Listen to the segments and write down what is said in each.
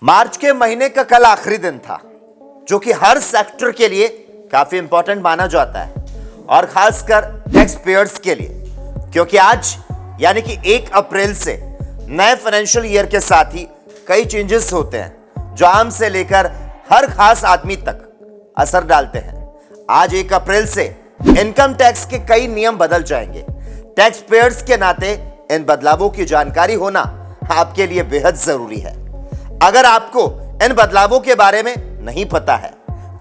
मार्च के महीने का कल आखिरी दिन था, जो कि हर सेक्टर के लिए काफी इंपॉर्टेंट माना जाता है और खासकर टैक्स पेयर्स के लिए, क्योंकि आज यानी कि 1 अप्रैल से नए फाइनेंशियल ईयर के साथ ही कई चेंजेस होते हैं जो आम से लेकर हर खास आदमी तक असर डालते हैं। आज 1 अप्रैल से इनकम टैक्स के कई नियम बदल जाएंगे। टैक्स पेयर्स के नाते इन बदलावों की जानकारी होना आपके लिए बेहद जरूरी है। अगर आपको इन बदलावों के बारे में नहीं पता है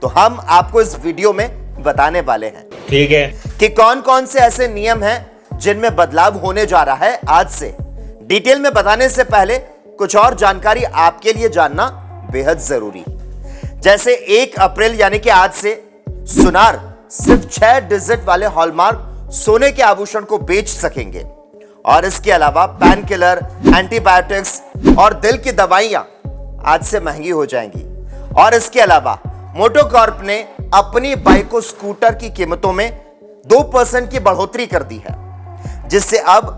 तो हम आपको इस वीडियो में बताने वाले हैं, ठीक है, कि कौन कौन से ऐसे नियम हैं जिनमें बदलाव होने जा रहा है आज से। डिटेल में बताने से पहले कुछ और जानकारी आपके लिए जानना बेहद जरूरी। जैसे 1 अप्रैल यानी कि आज से सुनार सिर्फ 6 डिजिट वाले हॉलमार्क सोने के आभूषण को बेच सकेंगे और इसके अलावा पेन किलर, एंटीबायोटिक्स और दिल की दवाइयां आज से महंगी हो जाएंगी। और इसके अलावा मोटोकॉर्प ने अपनी बाइक और स्कूटर की कीमतों में 2% की बढ़ोतरी कर दी है, जिससे अब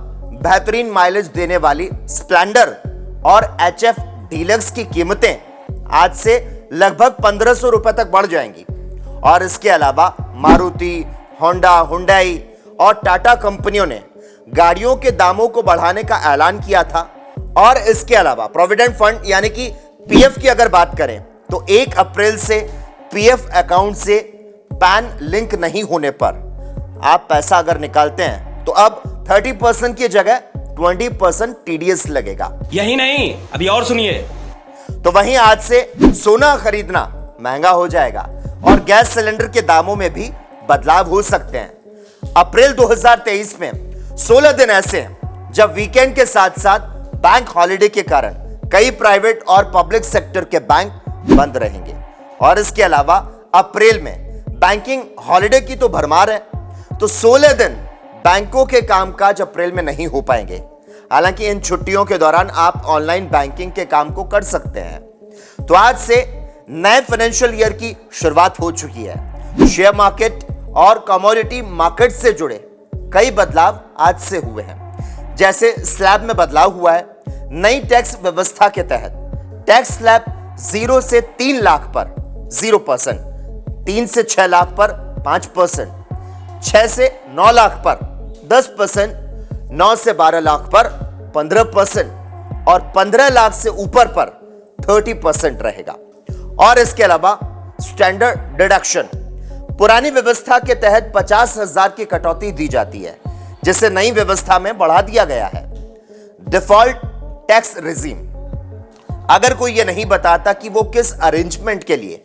बेहतरीन माइलेज देने वाली स्प्लेंडर और HF डीलक्स की कीमतें आज से लगभग 1500 रुपए तक बढ़ जाएंगी। और इसके अलावा मारुति, होंडा, हुंडई और टाटा कंपनियों ने गाड़ियों के दामों को बढ़ाने का ऐलान किया था। और इसके अलावा प्रोविडेंट फंड यानी कि पीएफ की अगर बात करें तो 1 अप्रैल से पीएफ अकाउंट से पैन लिंक नहीं होने पर आप पैसा अगर निकालते हैं तो अब 30% की जगह 20% टीडीएस लगेगा। यही नहीं, अभी और सुनिए। तो वहीं आज से सोना खरीदना महंगा हो जाएगा और गैस सिलेंडर के दामों में भी बदलाव हो सकते हैं। अप्रैल 2023 में 16 दिन ऐसे हैं जब वीकेंड के साथ साथ बैंक हॉलिडे के कारण कई प्राइवेट और पब्लिक सेक्टर के बैंक बंद रहेंगे। और इसके अलावा अप्रैल में बैंकिंग हॉलिडे की तो भरमार है, तो 16 दिन बैंकों के कामकाज अप्रैल में नहीं हो पाएंगे। हालांकि इन छुट्टियों के दौरान आप ऑनलाइन बैंकिंग के काम को कर सकते हैं। तो आज से नए फाइनेंशियल ईयर की शुरुआत हो चुकी है। शेयर मार्केट और कमोडिटी मार्केट से जुड़े कई बदलाव आज से हुए हैं। जैसे स्लैब में बदलाव हुआ है। नई टैक्स व्यवस्था के तहत टैक्स स्लैब 0 से 3 लाख पर 0%, 3 से 6 लाख पर 5%, 6 से 9 लाख पर 10%, 9 से 12 लाख पर 15% और 15 लाख से ऊपर पर 30% रहेगा। और इसके अलावा स्टैंडर्ड डिडक्शन पुरानी व्यवस्था के तहत 50,000 की कटौती दी जाती है, जिसे नई व्यवस्था में बढ़ा दिया गया है। डिफॉल्ट टैक्स रिजीम, अगर कोई ये नहीं बताता कि वो किस अरेंजमेंट के लिए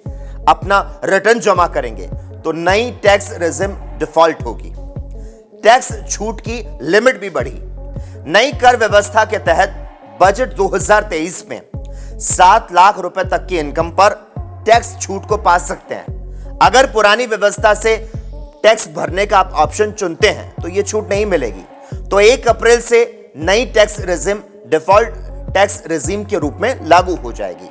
अपना रिटर्न जमा करेंगे तो नई टैक्स रिजीम डिफॉल्ट होगी। टैक्स छूट की लिमिट भी बढ़ी। नई कर व्यवस्था के तहत बजट 2023 में 7 लाख रुपए तक की इनकम पर टैक्स छूट को पा सकते हैं। अगर पुरानी व्यवस्था से टैक्स भरने का आप ऑप्शन चुनते हैं तो यह छूट नहीं मिलेगी। तो 1 अप्रैल से नई tax regime default tax regime के रूप में लागू हो जाएगी,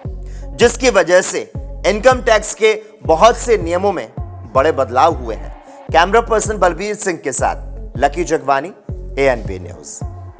जिसकी वजह से इनकम टैक्स के बहुत से नियमों में बड़े बदलाव हुए हैं। कैमरा पर्सन बलबीर सिंह के साथ लकी जगवानी, ANP न्यूज।